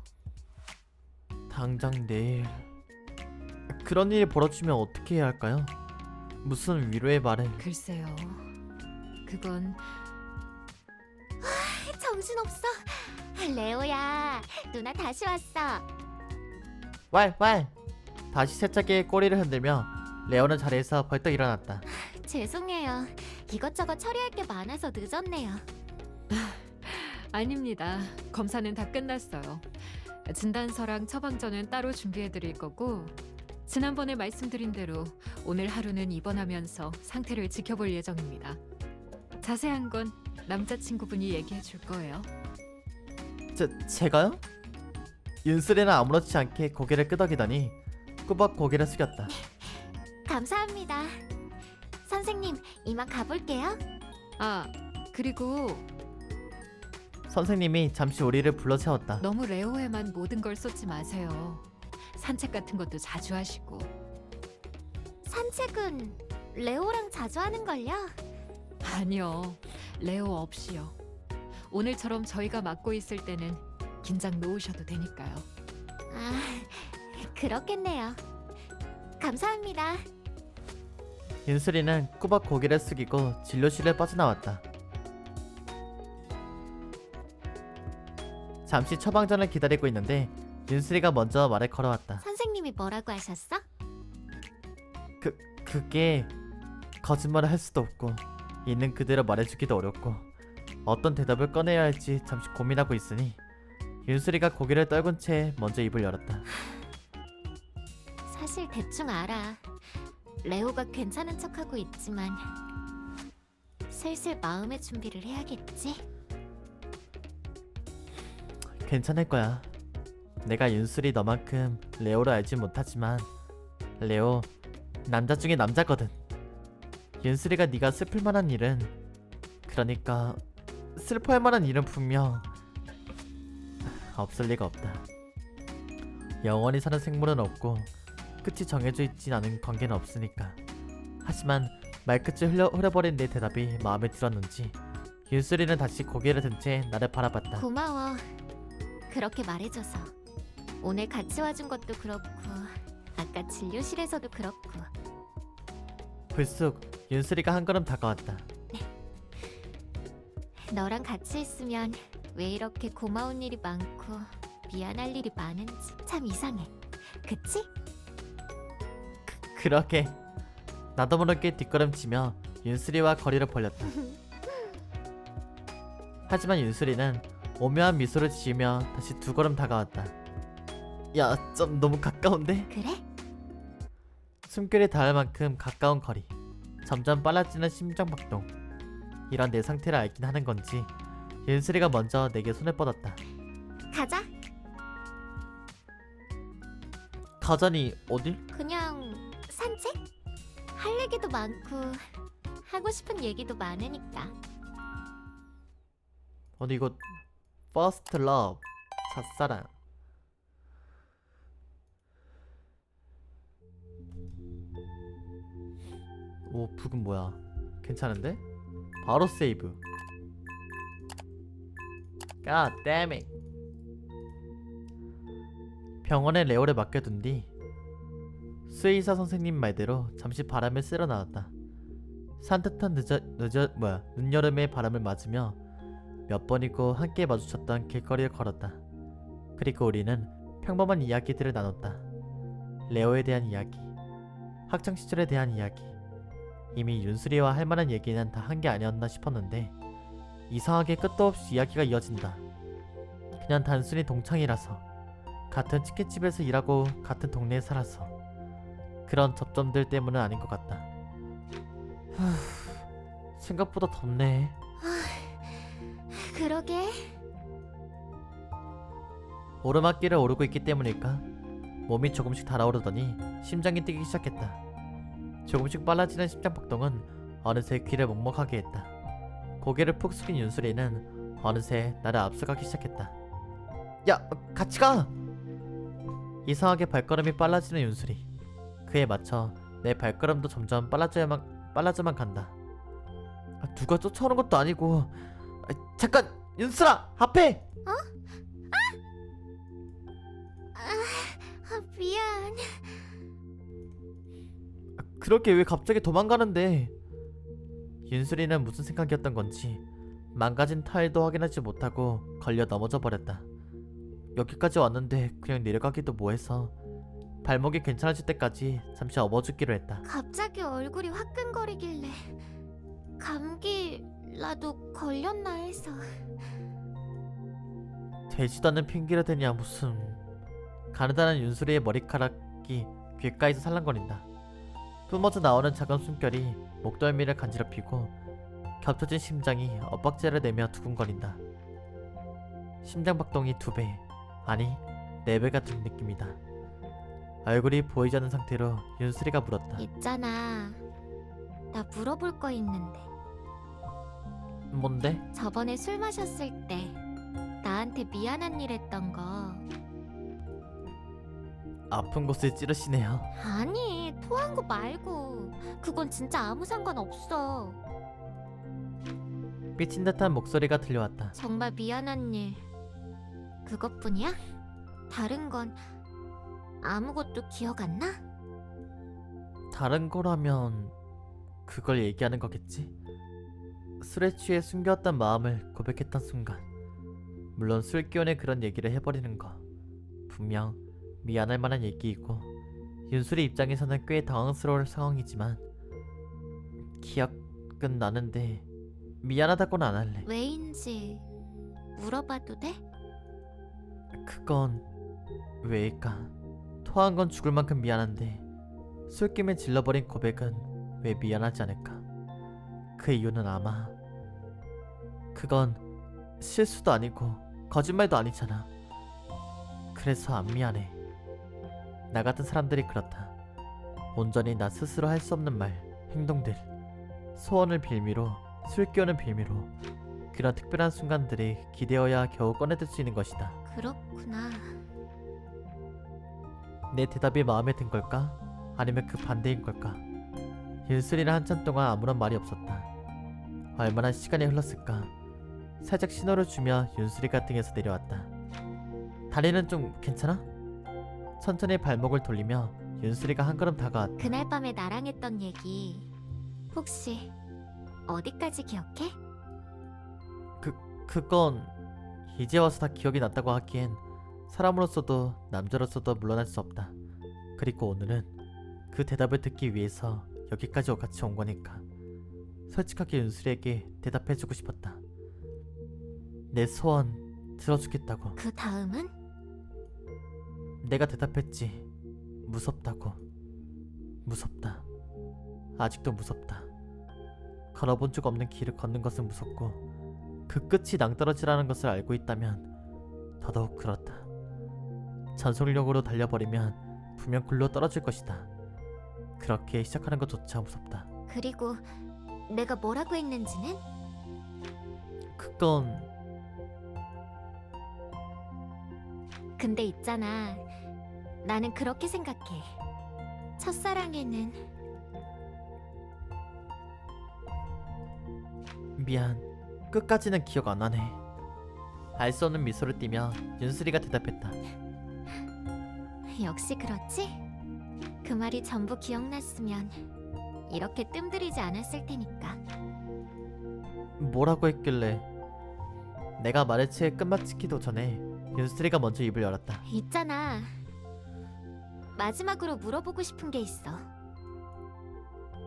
당장 내일. 그런 일이 벌어지면 어떻게 해야 할까요? 무슨 위로의 말을. 글쎄요. 그건 정신없어. 레오야, 누나 다시 왔어. 왈. 다시 세차기에 꼬리를 흔들며 레오는 자리에서 벌떡 일어났다. 죄송해요. 이것저것 처리할 게 많아서 늦었네요. 아닙니다. 검사는 다 끝났어요. 진단서랑 처방전은 따로 준비해 드릴 거고 지난번에 말씀드린 대로 오늘 하루는 입원하면서 상태를 지켜볼 예정입니다. 자세한 건 남자친구분이 얘기해 줄 거예요. 제가요? 윤슬이는 아무렇지 않게 고개를 끄덕이더니 꾸벅 고개를 숙였다. 감사합니다. 선생님, 이만 가볼게요. 아, 그리고 선생님이 잠시 우리를 불러 세웠다. 너무 레오에만 모든 걸 쏟지 마세요. 산책 같은 것도 자주 하시고. 산책은 레오랑 자주 하는걸요? 아니요, 레오 없이요. 오늘처럼 저희가 맡고 있을 때는 긴장 놓으셔도 되니까요. 아, 그렇겠네요. 감사합니다. 윤슬이는 꾸벅 고개를 숙이고 진료실을 빠져나왔다. 잠시 처방전을 기다리고 있는데 윤슬이가 먼저 말을 걸어왔다. 선생님이 뭐라고 하셨어? 그게 거짓말을 할 수도 없고 있는 그대로 말해주기도 어렵고 어떤 대답을 꺼내야 할지 잠시 고민하고 있으니 윤슬이가 고개를 떨군 채 먼저 입을 열었다. 사실 대충 알아. 레오가 괜찮은 척하고 있지만 슬슬 마음의 준비를 해야겠지? 괜찮을 거야. 내가 윤슬이 너만큼 레오를 알지 못하지만 레오 남자 중에 남자거든. 윤슬이가 네가 슬플 만한 일은 그러니까 슬퍼할 만한 일은 분명 없을 리가 없다. 영원히 사는 생물은 없고 끝이 정해져 있진 않은 관계는 없으니까. 하지만 말끝을 흐려버린 내 대답이 마음에 들었는지 윤슬이는 다시 고개를 든 채 나를 바라봤다. 고마워. 그렇게 말해줘서. 오늘 같이 와준 것도 그렇고 아까 진료실에서도 그렇고. 불쑥 윤슬이가 한 걸음 다가왔다. 너랑 같이 있으면 왜 이렇게 고마운 일이 많고 미안할 일이 많은지 참 이상해. 그치? 그러게. 나도 모르게 뒷걸음치며 윤슬이와 거리를 벌렸다. 하지만 윤슬이는 오묘한 미소를 지으며 다시 두 걸음 다가왔다. 야, 좀 너무 가까운데? 그래? 숨결이 닿을 만큼 가까운 거리. 점점 빨라지는 심장박동. 이런 내 상태를 알긴 하는 건지 윤슬이가 먼저 내게 손을 뻗었다. 가자. 가자니 어딜? 그냥 산책? 할 얘기도 많고 하고 싶은 얘기도 많으니까. 어디 이거 First Love 첫사랑. 오, 북은 뭐야? 괜찮은데? 바로 세이브. God damn it. 병원에 레오를 맡겨둔 뒤 수의사 선생님 말대로 잠시 바람을 쐬러 나왔다. 산뜻한 늦여름의 바람을 맞으며 몇 번이고 함께 마주쳤던 길거리를 걸었다. 그리고 우리는 평범한 이야기들을 나눴다. 레오에 대한 이야기, 학창시절에 대한 이야기. 이미 윤슬이와 할 만한 얘기는 다 한 게 아니었나 싶었는데 이상하게 끝도 없이 이야기가 이어진다. 그냥 단순히 동창이라서, 같은 치킨집에서 일하고 같은 동네에 살아서 그런 접점들 때문은 아닌 것 같다. 생각보다 덥네. 그러게. 오르막길을 오르고 있기 때문일까? 몸이 조금씩 달아오르더니 심장이 뛰기 시작했다. 조금씩 빨라지는 심장박동은 어느새 귀를 먹먹하게 했다. 고개를 푹 숙인 윤슬이는 어느새 나를 앞서가기 시작했다. 야, 같이 가! 이상하게 발걸음이 빨라지는 윤슬이. 그에 맞춰 내 발걸음도 점점 빨라져만 간다. 누가 쫓아오는 것도 아니고. 잠깐! 윤슬아! 앞에! 미안. 그렇게 왜 갑자기 도망가는데? 윤슬이는 무슨 생각이었던 건지 망가진 타일도 확인하지 못하고 걸려 넘어져 버렸다. 여기까지 왔는데 그냥 내려가기도 뭐해서 발목이 괜찮아질 때까지 잠시 업어주기로 했다. 갑자기 얼굴이 화끈거리길래 감기라도 걸렸나 해서. 되지도 않는 핑계를 대냐 무슨. 가느다란 윤수리의 머리카락이 귓가에서 살랑거린다. 뿜어져 나오는 작은 숨결이 목덜미를 간지럽히고 겹쳐진 심장이 엇박자를 내며 두근거린다. 심장박동이 2배, 아니 4배 같은 느낌이다. 얼굴이 보이지 않는 상태로 윤수리가 물었다. 있잖아, 나 물어볼 거 있는데. 뭔데? 저번에 술 마셨을 때 나한테 미안한 일 했던 거. 아픈 곳을 찌르시네요. 아니, 토한 거 말고. 그건 진짜 아무 상관없어. 삐친 듯한 목소리가 들려왔다. 정말 미안한 일 그것뿐이야? 다른 건 아무것도 기억 안 나? 다른 거라면 그걸 얘기하는 거겠지? 술에 취해 숨겨왔던 마음을 고백했던 순간, 물론 술 기운에 그런 얘기를 해버리는 거 분명 미안할 만한 얘기이고 윤술이 입장에서는 꽤 당황스러울 상황이지만 기억은 나는데 미안하다고는 안 할래. 왜인지 물어봐도 돼? 그건 왜일까? 토한 건 죽을 만큼 미안한데 술김에 질러버린 고백은 왜 미안하지 않을까? 그 이유는 아마 그건 실수도 아니고 거짓말도 아니잖아. 그래서 안 미안해. 나 같은 사람들이 그렇다. 온전히 나 스스로 할 수 없는 말, 행동들, 소원을 빌미로, 술기운을 빌미로 그런 특별한 순간들이 기대어야 겨우 꺼내들 수 있는 것이다. 그렇구나. 내 대답이 마음에 든 걸까? 아니면 그 반대인 걸까? 윤슬이는 한참 동안 아무런 말이 없었다. 얼마나 시간이 흘렀을까? 살짝 신호를 주며 윤슬이가 등에서 내려왔다. 다리는 좀 괜찮아? 천천히 발목을 돌리며 윤슬이가 한 걸음 다가왔다. 그날 밤에 나랑 했던 얘기 혹시 어디까지 기억해? 그건 이제 와서 다 기억이 났다고 하기엔 사람으로서도 남자로서도 물러날 수 없다. 그리고 오늘은 그 대답을 듣기 위해서 여기까지 같이 온 거니까 솔직하게 윤슬이에게 대답해주고 싶었다. 내 소원 들어주겠다고. 그 다음은? 내가 대답했지. 무섭다고. 무섭다. 아직도 무섭다. 걸어본 적 없는 길을 걷는 것은 무섭고 그 끝이 낭떠러지라는 것을 알고 있다면 더더욱 그렇다. 전속력으로 달려버리면 분명 굴러 떨어질 것이다. 그렇게 시작하는 것조차 무섭다. 그리고 내가 뭐라고 했는지는? 그건 근데 있잖아, 나는 그렇게 생각해. 첫사랑에는 미안. 끝까지는 기억 안 나네. 알 수 없는 미소를 띠며 윤슬이가 대답했다. 역시 그렇지? 그 말이 전부 기억났으면 이렇게 뜸들이지 않았을 테니까. 뭐라고 했길래? 내가 말을 채 끝마치기도 전에 윤슬이가 먼저 입을 열었다. 있잖아, 마지막으로 물어보고 싶은 게 있어.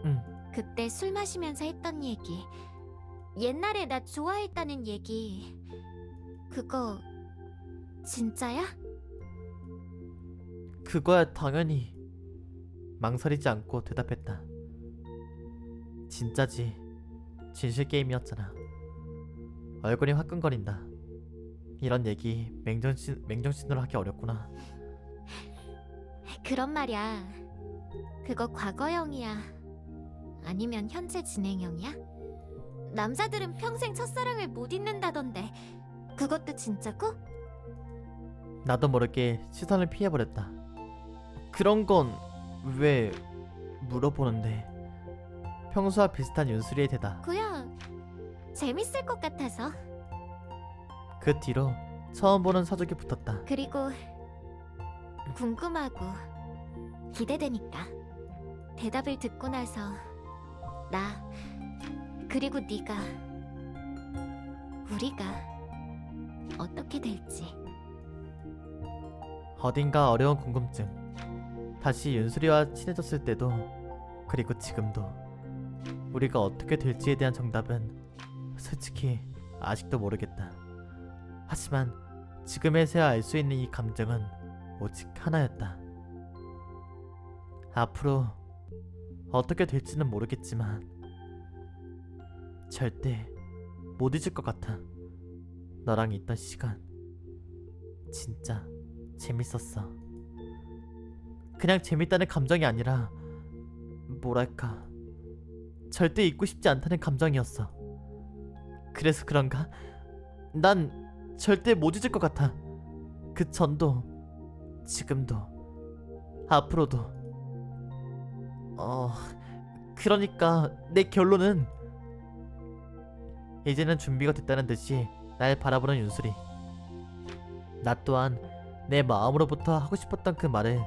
응. 그때 술 마시면서 했던 얘기, 옛날에 나 좋아했다는 얘기, 그거 진짜야? 그거야 당연히. 망설이지 않고 대답했다. 진짜지. 진실 게임이었잖아. 얼굴이 화끈거린다. 이런 얘기 맹정신으로 하기 어렵구나. 그런 말이야. 그거 과거형이야? 아니면 현재 진행형이야? 남자들은 평생 첫사랑을 못 잊는다던데 그것도 진짜고? 나도 모르게 시선을 피해버렸다. 그런 건 왜 물어보는데? 평소와 비슷한 윤수리의 대답. 그야 재밌을 것 같아서. 그 뒤로 처음 보는 사족이 붙었다. 그리고 궁금하고 기대되니까 대답을 듣고 나서 나 그리고 네가 우리가 어떻게 될지. 어딘가 어려운 궁금증. 다시 윤수리와 친해졌을 때도 그리고 지금도 우리가 어떻게 될지에 대한 정답은 솔직히 아직도 모르겠다. 하지만 지금에서야 알 수 있는 이 감정은 오직 하나였다. 앞으로 어떻게 될지는 모르겠지만 절대 못 잊을 것 같아. 너랑 있던 시간 진짜 재밌었어. 그냥 재밌다는 감정이 아니라 뭐랄까 절대 잊고 싶지 않다는 감정이었어. 그래서 그런가? 난 절대 못 잊을 것 같아. 그 전도 지금도 앞으로도. 그러니까 내 결론은 이제는 준비가 됐다는 듯이 날 바라보는 윤수리. 나 또한 내 마음으로부터 하고 싶었던 그 말을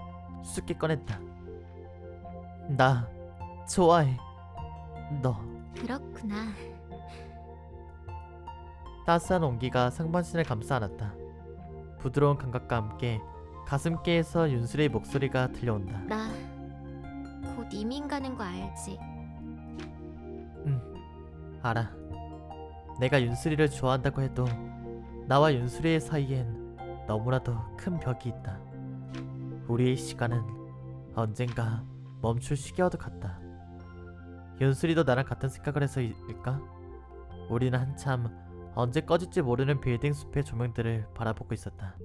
수줍게 꺼냈다. 나 좋아해. 너. 그렇구나. 따스한 온기가 상반신을 감싸 안았다. 부드러운 감각과 함께 가슴께에서 윤수리의 목소리가 들려온다. 나 곧 이민 가는 거 알지? 알아. 내가 윤수리를 좋아한다고 해도 나와 윤수리의 사이엔 너무나도 큰 벽이 있다. 우리의 시간은 언젠가 멈출 시기와도 같다. 윤수리도 나랑 같은 생각을 해서일까? 우리는 한참 언제 꺼질지 모르는 빌딩 숲의 조명들을 바라보고 있었다.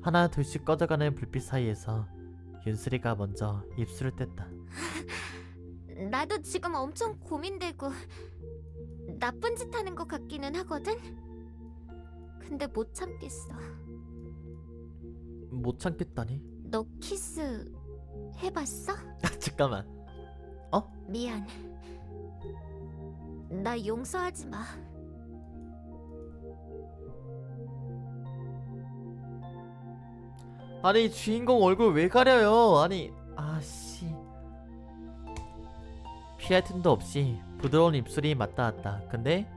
하나 둘씩 꺼져가는 불빛 사이에서 윤수리가 먼저 입술을 뗐다. 나도 지금 엄청 고민되고 나쁜 짓 하는 것 같기는 하거든? 근데 못 참겠어. 못 참겠다니? 너 키스 해봤어? 잠깐만. 미안. 나 용서하지 마. 아니 주인공 얼굴 왜 가려요? 아니 아씨. 피할 틈도 없이 부드러운 입술이 맞닿았다. 근데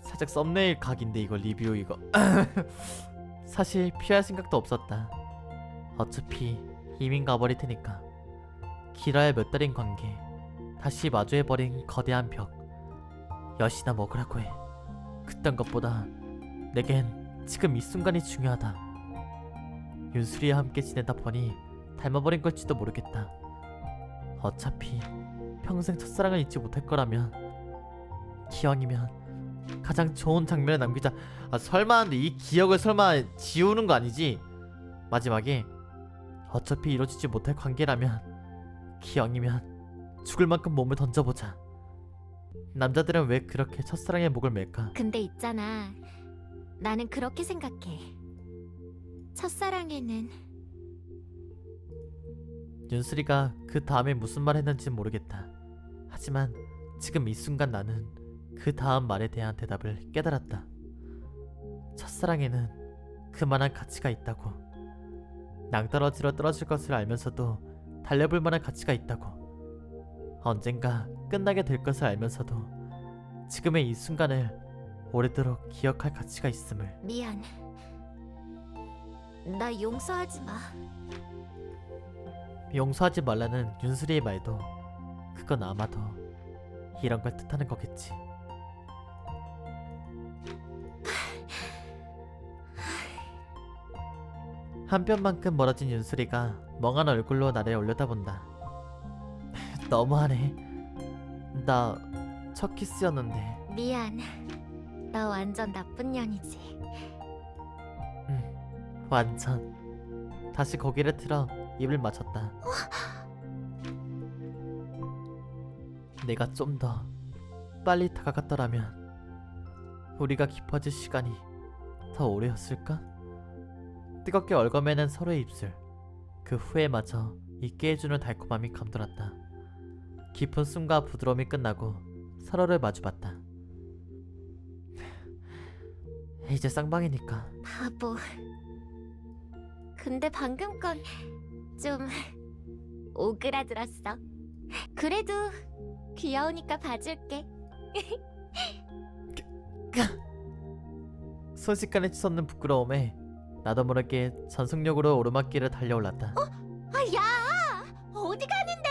살짝 썸네일 각인데 이거 리뷰 이거. 사실 피할 생각도 없었다. 어차피 이민 가버릴 테니까. 길어야 몇 달인 관계. 다시 마주해버린 거대한 벽. 엿이나 먹으라고 해. 그딴 것보다 내겐 지금 이 순간이 중요하다. 윤수리와 함께 지내다 보니 닮아버린 걸지도 모르겠다. 어차피 평생 첫사랑을 잊지 못할 거라면 기왕이면 가장 좋은 장면을 남기자. 설마 한데 이 기억을 설마 지우는 거 아니지? 마지막에 어차피 이루어지지 못할 관계라면 기왕이면 죽을 만큼 몸을 던져보자. 남자들은 왜 그렇게 첫사랑의 목을 맬까? 근데 있잖아. 나는 그렇게 생각해. 첫사랑에는 윤수리가 그 다음에 무슨 말 했는지 모르겠다. 하지만 지금 이 순간 나는 그 다음 말에 대한 대답을 깨달았다. 첫사랑에는 그만한 가치가 있다고. 낭떠러지로 떨어질 것을 알면서도 달려볼 만한 가치가 있다고. 언젠가 끝나게 될 것을 알면서도 지금의 이 순간을 오래도록 기억할 가치가 있음을. 미안. 나 용서하지 마. 용서하지 말라는 윤수리의 말도 그건 아마도 이런 걸 뜻하는 거겠지. 한 뼘만큼 멀어진 윤수리가 멍한 얼굴로 나를 올려다본다. 너무하네. 나 첫 키스였는데. 미안. 나 완전 나쁜 년이지. 완전. 다시 고개를 틀어 입을 맞췄다. 내가 좀 더 빨리 다가갔더라면 우리가 깊어질 시간이 더 오래였을까? 뜨겁게 얽어매는 서로의 입술. 그 후에마저 잊게 해주는 달콤함이 감돌았다. 깊은 숨과 부드러움이 끝나고 서로를 마주봤다. 이제 쌍방이니까. 바보. 근데 방금 건 좀 오그라들었어. 그래도 귀여우니까 봐줄게. 순식간에 치솟는 부끄러움에 나도 모르게 전속력으로 오르막길을 달려올랐다. 야, 어디 가는데?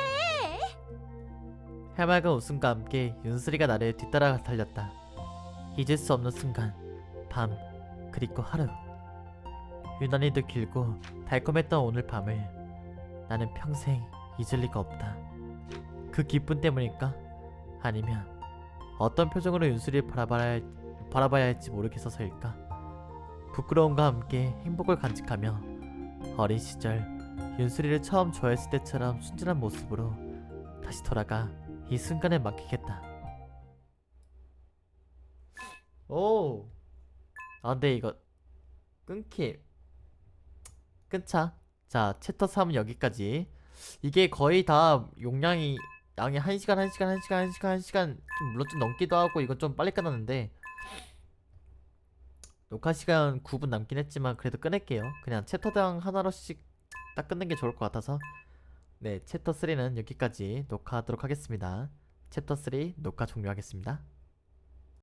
해맑은 웃음과 함께 윤슬이가 나를 뒤따라 달렸다. 잊을 수 없는 순간, 밤, 그리고 하루. 유난히도 길고 달콤했던 오늘 밤을 나는 평생 잊을 리가 없다. 그 기쁨 때문일까? 아니면 어떤 표정으로 윤슬이를 바라봐야 할지 모르겠어서일까? 부끄러움과 함께 행복을 간직하며 어린 시절 윤슬이를 처음 좋아했을 때처럼 순진한 모습으로 다시 돌아가 이 순간에 맡기겠다. 오, 근데 이거 끊자. 자, 챕터 3은 여기까지. 이게 거의 다 양이 1시간 물론 좀 넘기도 하고 이건 좀 빨리 끝났는데 녹화 시간 9분 남긴 했지만 그래도 끊을게요. 그냥 챕터당 하나로씩 딱 끊는 게 좋을 것 같아서. 네, 챕터 3는 여기까지 녹화하도록 하겠습니다. 챕터 3 녹화 종료하겠습니다.